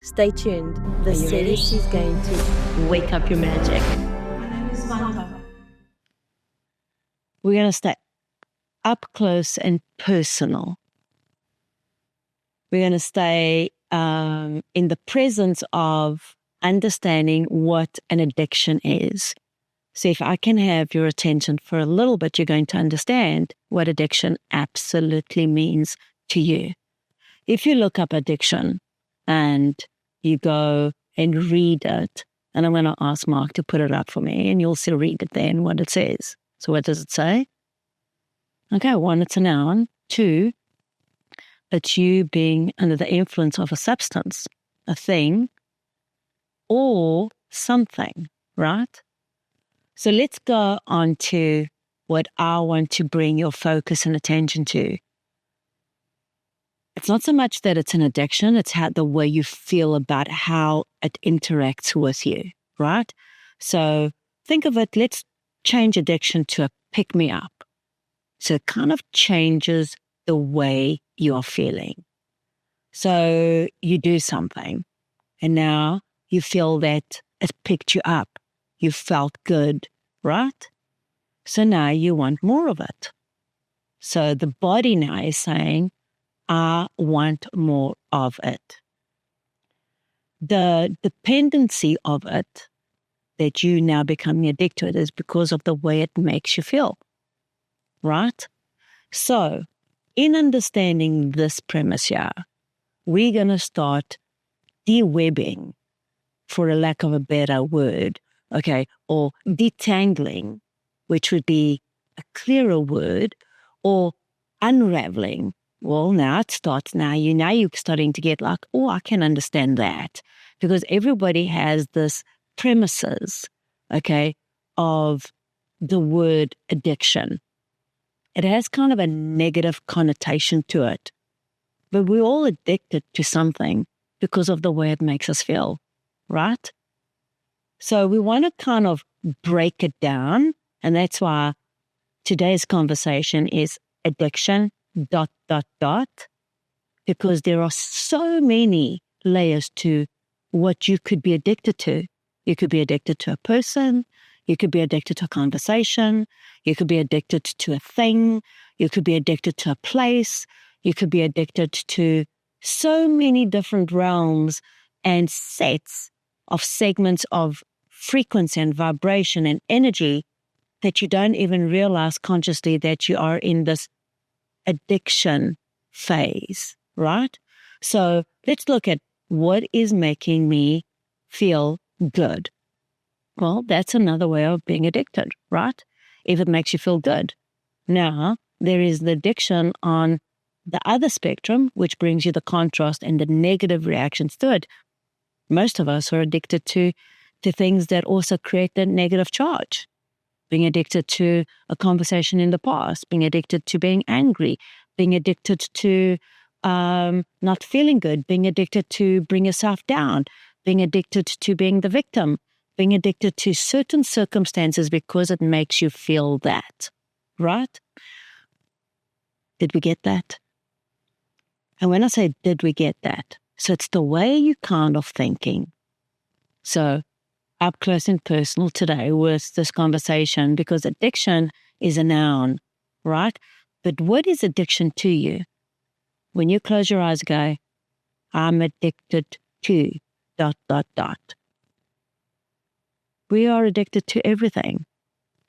Stay tuned. The series is going to wake up your magic. My name is Vanda. We're going to stay up close and personal. We're going to stay in the presence of understanding what an addiction is. So if I can have your attention for a little bit, you're going to understand what addiction absolutely means to you. If you look up addiction and you go and read it, and I'm going to ask Mark to put it up for me, and you'll still read it then, what it says. So what does it say? Okay, 1, it's a noun. 2, it's you being under the influence of a substance, a thing, or something, right? So let's go on to what I want to bring your focus and attention to. It's not so much that it's an addiction, it's the way you feel about how it interacts with you, right? So think of it, let's change addiction to a pick-me-up. So it kind of changes the way you're feeling. So you do something, and now you feel that it picked you up. You felt good, right? So now you want more of it. So the body now is saying, I want more of it. The dependency of it that you now becoming addicted is because of the way it makes you feel, right? So in understanding this premise here, we're going to start de-webbing, for a lack of a better word, okay, or detangling, which would be a clearer word, or unraveling. Well, now it starts. Now you're starting to get like, oh, I can understand that, because everybody has this premises, okay, of the word addiction. It has kind of a negative connotation to it, but we're all addicted to something because of the way it makes us feel, right? So we want to kind of break it down, and that's why today's conversation is addiction, ... because there are so many layers to what you could be addicted to. You could be addicted to a person, you could be addicted to a conversation, you could be addicted to a thing, you could be addicted to a place, you could be addicted to so many different realms and sets of segments of frequency and vibration and energy that you don't even realize consciously that you are in this addiction phase, right? So let's look at what is making me feel good. Well, that's another way of being addicted, right? If it makes you feel good. Now, there is the addiction on the other spectrum, which brings you the contrast and the negative reactions to it. Most of us are addicted to things that also create that negative charge. Being addicted to a conversation in the past, being addicted to being angry, being addicted to not feeling good, being addicted to bring yourself down, being addicted to being the victim, being addicted to certain circumstances because it makes you feel that, right? Did we get that? And when I say did we get that, so it's the way you kind of thinking. So up close and personal today with this conversation, because addiction is a noun, right? But what is addiction to you? When you close your eyes, go, I'm addicted to ... We are addicted to everything,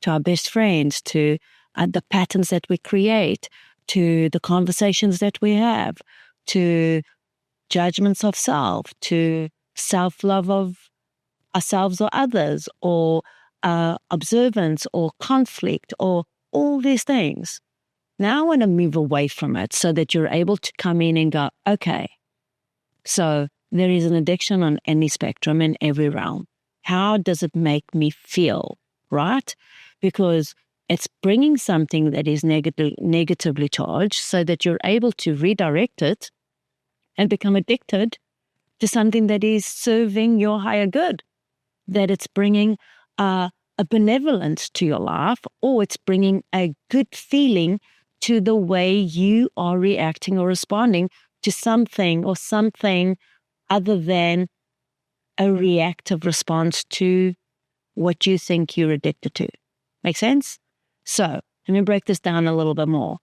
to our best friends, to the patterns that we create, to the conversations that we have, to judgments of self, to self-love of ourselves or others, or observance or conflict, or all these things. Now I want to move away from it so that you're able to come in and go, okay, so there is an addiction on any spectrum in every realm. How does it make me feel, right? Because it's bringing something that is negatively charged so that you're able to redirect it and become addicted to something that is serving your higher good, that it's bringing a benevolence to your life, or it's bringing a good feeling to the way you are reacting or responding to something or something other than a reactive response to what you think you're addicted to. Make sense? So let me break this down a little bit more.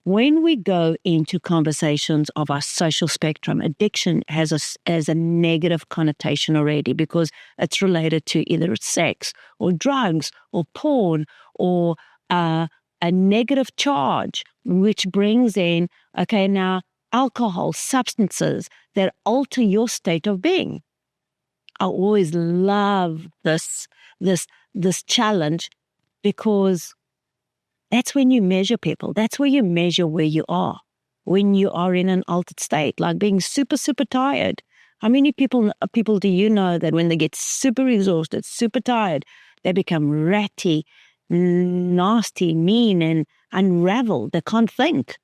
When we go into conversations of our social spectrum, addiction has a negative connotation already because it's related to either sex or drugs or porn or a negative charge, which brings in, okay, now alcohol, substances that alter your state of being. I always love this challenge because that's when you measure people. That's where you measure where you are when you are in an altered state, like being super, super tired. How many people do you know that when they get super exhausted, super tired, they become ratty, nasty, mean, and unraveled? They can't think.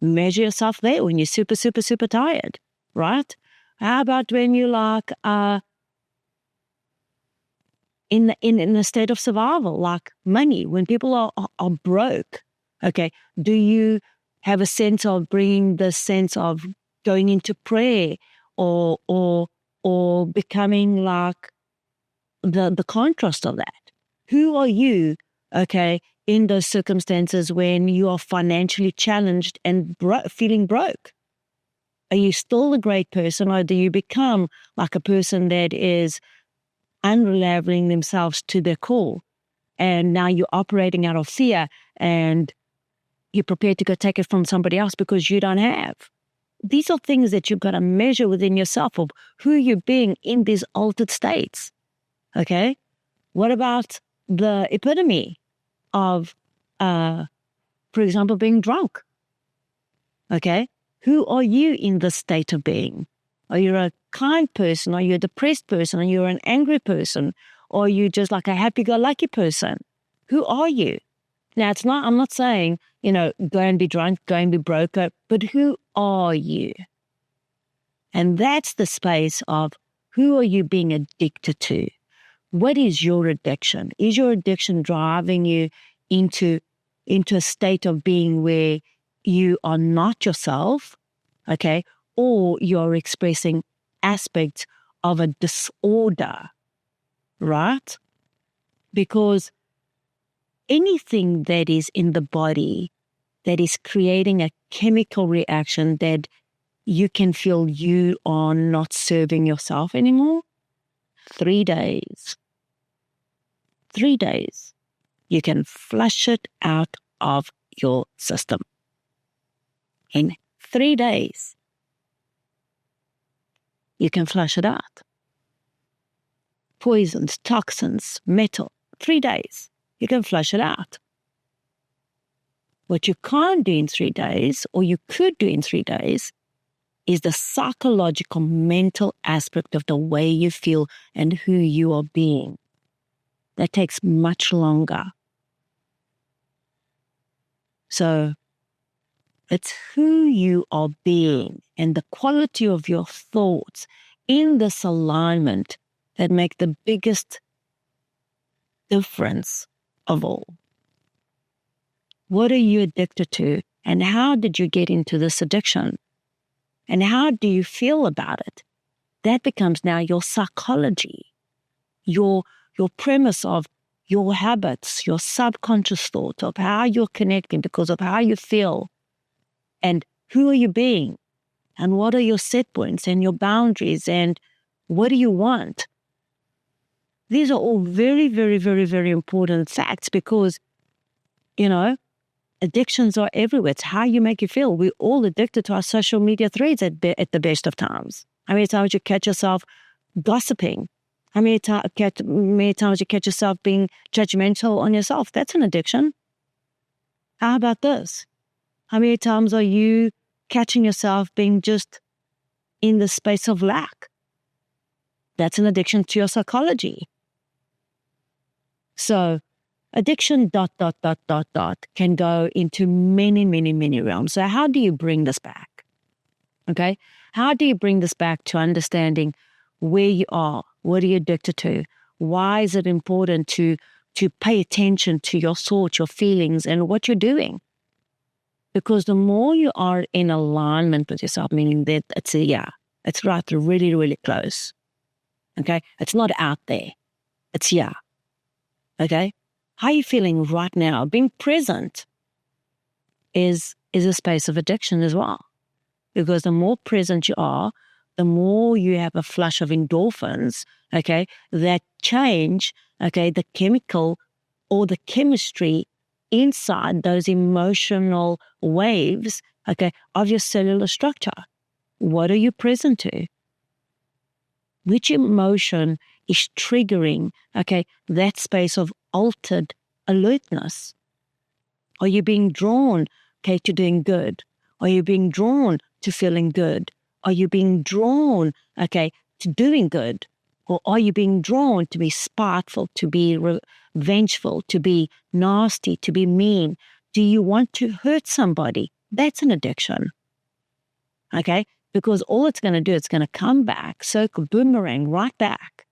Measure yourself there when you're super, super, super tired, right? How about when you like in a state of survival, like money, when people are broke? Okay, do you have a sense of bringing the sense of going into prayer or becoming like the contrast of that? Who are you, okay, in those circumstances when you are financially challenged and feeling broke? Are you still a great person, or do you become like a person that is unraveling themselves to their core, and now you're operating out of fear and you're prepared to go take it from somebody else because you don't have? These are things that you've got to measure within yourself of who you're being in these altered states, okay? What about the epitome of, for example, being drunk? Okay, who are you in this state of being? Are you a kind person? Are you a depressed person? Are you an angry person? Or are you just like a happy-go-lucky person? Who are you? Now, I'm not saying, go and be drunk, go and be broke, but who are you? And that's the space of who are you being addicted to? What is your addiction? Is your addiction driving you into a state of being where you are not yourself, okay, or you're expressing aspects of a disorder, right? Because anything that is in the body that is creating a chemical reaction that you can feel you are not serving yourself anymore, 3 days, you can flush it out of your system. In 3 days, you can flush it out. Poisons, toxins, metal, 3 days, you can flush it out. What you can't do in 3 days, or you could do in 3 days, is the psychological, mental aspect of the way you feel and who you are being. That takes much longer. So it's who you are being and the quality of your thoughts in this alignment that make the biggest difference of all. What are you addicted to, and how did you get into this addiction? And how do you feel about it? That becomes now your psychology, your premise of your habits, your subconscious thought of how you're connecting because of how you feel. And who are you being? And what are your set points and your boundaries? And what do you want? These are all very, very, very, very important facts because, addictions are everywhere. It's how you make you feel. We're all addicted to our social media threads at the best of times. How many times you catch yourself gossiping? How many times you catch yourself being judgmental on yourself? That's an addiction. How about this? How many times are you catching yourself being just in the space of lack? That's an addiction to your psychology. So addiction ... can go into many, many, many realms. So how do you bring this back? Okay? How do you bring this back to understanding where you are? What are you addicted to? Why is it important to pay attention to your thoughts, your feelings, and what you're doing? Because the more you are in alignment with yourself, meaning that it's right, really, really close. Okay? It's not out there. It's here. Okay? How are you feeling right now? Being present is a space of addiction as well. Because the more present you are, the more you have a flush of endorphins, okay, that change, okay, the chemical or the chemistry inside those emotional waves, okay, of your cellular structure. What are you present to? Which emotion is triggering, okay, that space of altered alertness? Are you being drawn, okay, to doing good? Are you being drawn to feeling good? Are you being drawn, okay, to doing good? Or are you being drawn to be spiteful, to be vengeful, to be nasty, to be mean? Do you want to hurt somebody? That's an addiction, okay? Because all it's going to do, it's going to come back, circle, boomerang right back.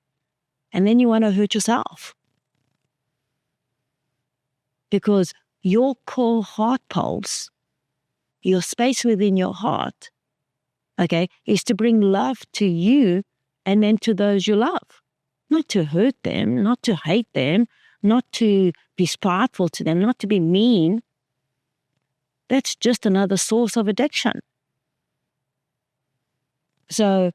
And then you want to hurt yourself. Because your core heart pulse, your space within your heart, okay, is to bring love to you and then to those you love. Not to hurt them, not to hate them, not to be spiteful to them, not to be mean. That's just another source of addiction. So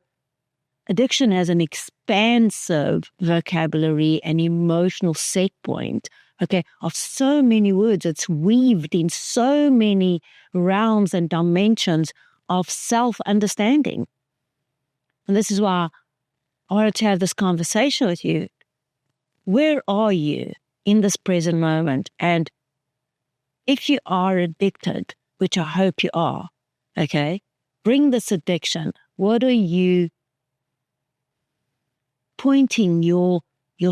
addiction has an expansive vocabulary and emotional set point, okay, of so many words. It's weaved in so many realms and dimensions of self-understanding. And this is why I wanted to have this conversation with you. Where are you in this present moment? And if you are addicted, which I hope you are, okay, bring this addiction. What are you pointing your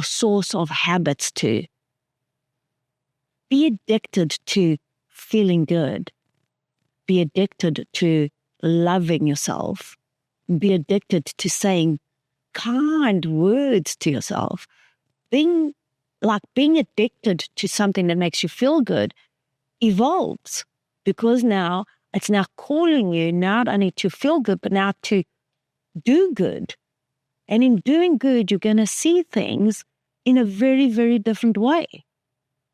source of habits to? Be addicted to feeling good. Be addicted to loving yourself. Be addicted to saying kind words to yourself. Being addicted to something that makes you feel good evolves, because now it's now calling you not only to feel good, but now to do good. And in doing good, you're going to see things in a very, very different way.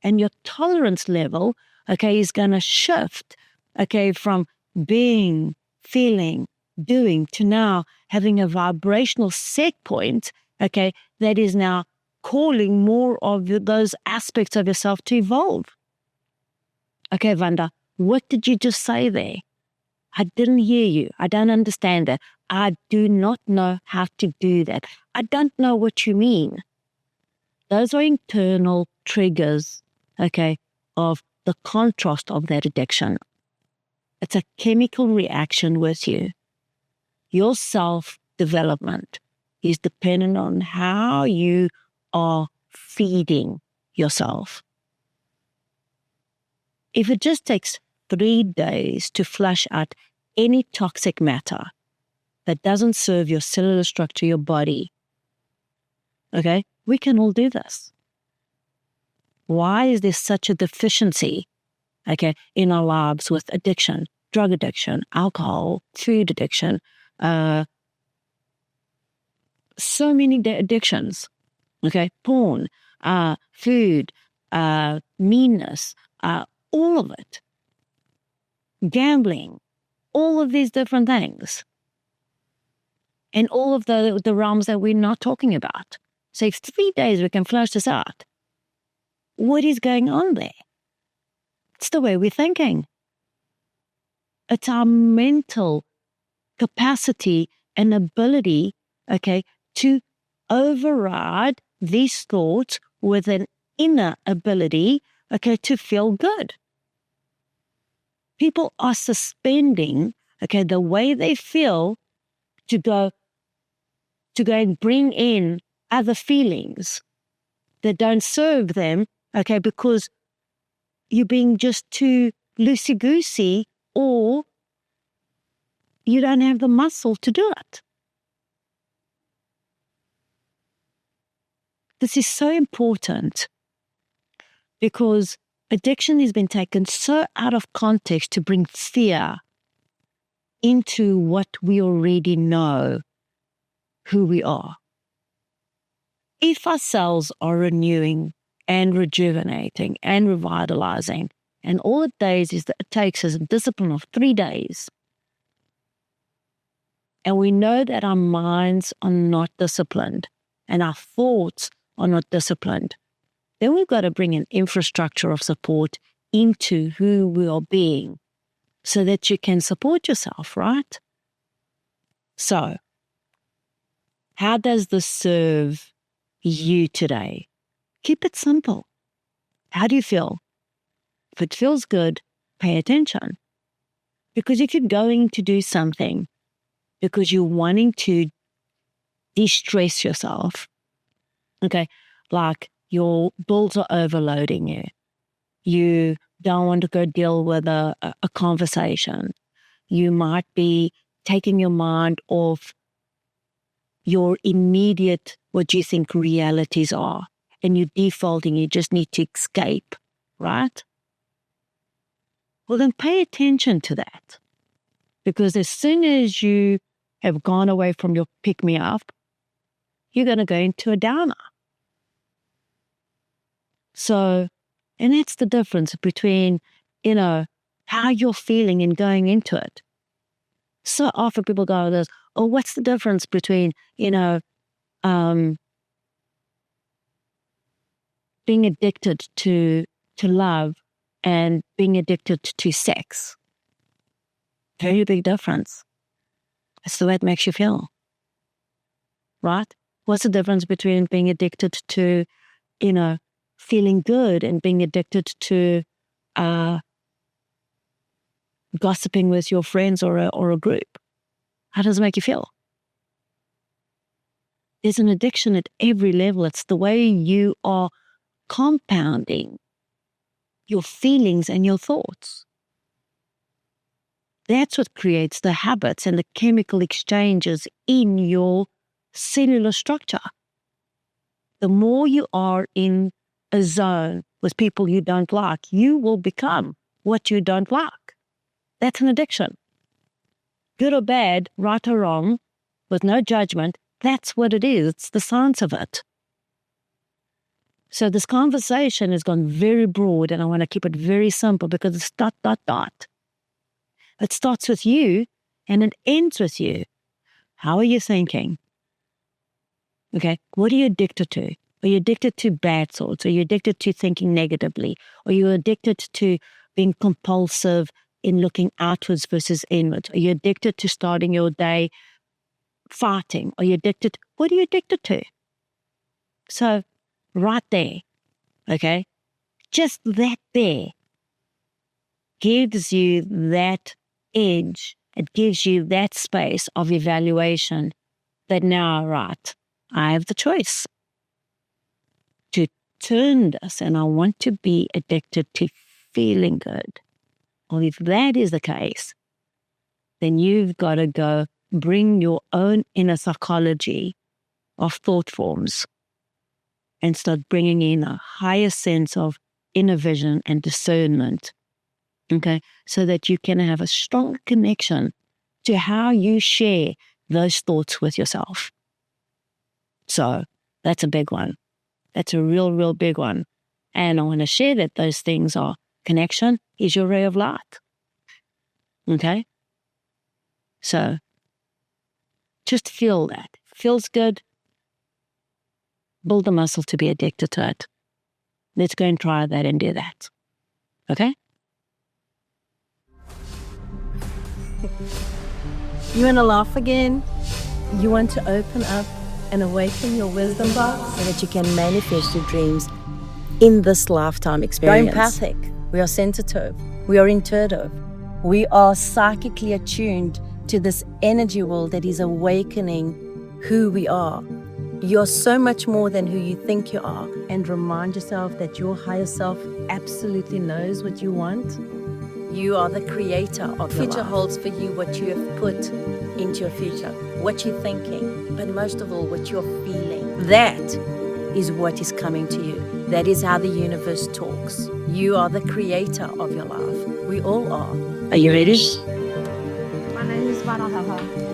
And your tolerance level, okay, is going to shift, okay, from being, feeling, doing to now having a vibrational set point, okay, that is now calling more of those aspects of yourself to evolve. Okay, Vanda, what did you just say there? I didn't hear you. I don't understand that. I do not know how to do that. I don't know what you mean. Those are internal triggers, okay, of the contrast of that addiction. It's a chemical reaction with you. Your self-development is dependent on how you are feeding yourself. If it just takes 3 days to flush out any toxic matter that doesn't serve your cellular structure, your body, okay, we can all do this. Why is there such a deficiency, okay, in our lives with addiction, drug addiction, alcohol, food addiction, so many addictions, okay, porn, food, meanness, all of it, gambling, all of these different things, and all of the realms that we're not talking about. So if 3 days we can flush this out, what is going on there? It's the way we're thinking. It's our mental capacity and ability, okay, to override these thoughts with an inner ability, okay, to feel good. People are suspending, okay, the way they feel to go and bring in other feelings that don't serve them, okay, because you're being just too loosey-goosey, or you don't have the muscle to do it. This is so important because Addiction has been taken so out of context to bring fear into what we already know who we are. If our cells are renewing and rejuvenating and revitalizing, and all it takes is a discipline of 3 days, and we know that our minds are not disciplined and our thoughts are not disciplined, then we've got to bring an infrastructure of support into who we are being so that you can support yourself, right? So, how does this serve you today? Keep it simple. How do you feel? If it feels good, pay attention. Because if you're going to do something because you're wanting to de-stress yourself, okay, like your bills are overloading you, you don't want to go deal with a conversation, you might be taking your mind off your immediate, what you think realities are, and you're defaulting, you just need to escape, right? Well, then pay attention to that. Because as soon as you have gone away from your pick-me-up, you're going to go into a downer. So, and that's the difference between, how you're feeling and going into it. So often people go this, oh, what's the difference between, being addicted to love and being addicted to sex? Very big difference. It's the way it makes you feel, right? What's the difference between being addicted to, feeling good and being addicted to gossiping with your friends or a group? How does it make you feel? There's an addiction at every level. It's the way you are compounding your feelings and your thoughts. That's what creates the habits and the chemical exchanges in your cellular structure. The more you are in a zone with people you don't like, you will become what you don't like. That's an addiction. Good or bad, right or wrong, with no judgment, that's what it is. It's the science of it. So this conversation has gone very broad, and I want to keep it very simple because it's ... It starts with you and it ends with you. How are you thinking? Okay, what are you addicted to? Are you addicted to bad thoughts? Are you addicted to thinking negatively? Are you addicted to being compulsive in looking outwards versus inwards? Are you addicted to starting your day fighting? Are you addicted? What are you addicted to? So, right there, okay, just that there gives you that edge. It gives you that space of evaluation that now, right, I have the choice to turn this, and I want to be addicted to feeling good. Well, if that is the case, then you've got to go bring your own inner psychology of thought forms and start bringing in a higher sense of inner vision and discernment, okay, so that you can have a strong connection to how you share those thoughts with yourself. So that's a big one. That's a real, real big one. And I want to share that those things are: connection is your ray of light. Okay? So just feel that. Feels good. Build the muscle to be addicted to it. Let's go and try that and do that. Okay? You want to laugh again? You want to open up and awaken your wisdom box so that you can manifest your dreams in this lifetime experience. We are empathic. We are sensitive. We are intuitive. We are psychically attuned to this energy world that is awakening who we are. You're so much more than who you think you are. And remind yourself that your higher self absolutely knows what you want. You are the creator of your life. Future holds for you what you have put into your future, what you're thinking, but most of all, what you're feeling. That is what is coming to you. That is how the universe talks. You are the creator of your life. We all are. Are you ready? My name is Vanda.